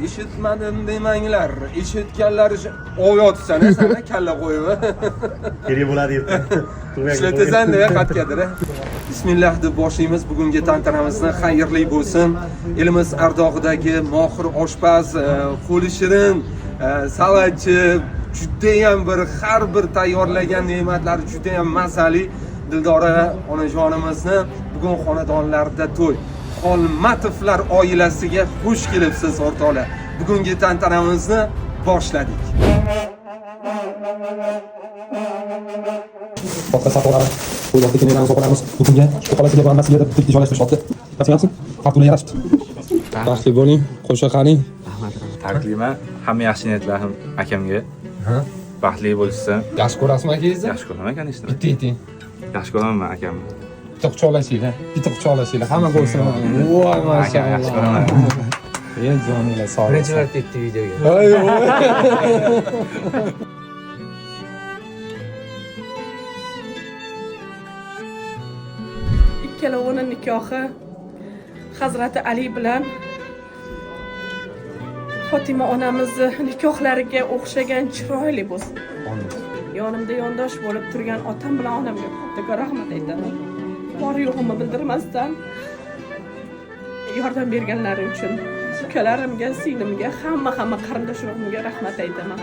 eshitmadim demanglar. Eshitganlar o'yotsan, sana kalla qo'yib. Kerak bo'ladi deb. Ishlatasan deb xatgadir. Bismillah deb boshlaymiz. Bugungi tantanamizni xayrli bo'lsin. Elimiz Ardog'idagi mohir oshpaz, qo'li shirin, salatchi, juda ham har bir tayyorlagan ne'matlari juda ham mazali Dildora onajonimizni bugun xonadonlarda to'y. Xolmatovlar oilasiga xush kelibsiz o'rtoqlar. Bugungi tantanamizni boshladik. Boshqa safoqlar, qo'yib kelinlarni so'qolamiz. Bugunga shu xolasiga bilan mas'uliyat birga joylashtirishmoqda. Yaxshimisiz? Faktuna yarashibdi. Baxtli bo'ling, qo'sha qaling. Taklima hamma yaxshi niyatlarim akamga. Baxtli bo'lishsin. Yaxshi ko'rasizmi akangizni? Yaxshi ko'raman kanishda. Bitta. Yaxshi ko'raman akamni. Bitta quchoqlashinglar. Bitta quchoqlashinglar. Hamma bo'lsin. Voy, mashallah. Yaxshi ko'raman. Ey joninglar sog' Birinchi marta etdi videoga. Ikkalovini nikohi Hazrati Ali bilan Fatima onamizni nikohlariga o'xshagan chiroyli bo'lsin. Yonimda yondosh bo'lib turgan otam bilan onamga katta rahmat aytaman. Bor yo'g'imni bildirmasdan yordam berganlari uchun ukalarimga, singlimga, hamma qarindoshlarimga rahmat aytaman.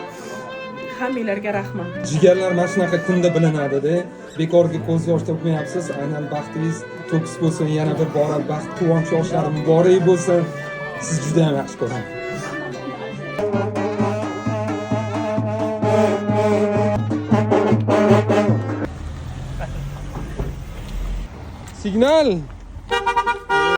Hammanglarga rahmat. Jigarlar mana shunaqa kunda bilinadi-da. Bekorga ko'z yosh to'kmayapsiz. Aynan baxtingiz to'kis bo'lsin, yana bir bora baxt, quvonch yoshlari muborak bo'lsin. Siz juda ham yaxshi ko'raman. Signal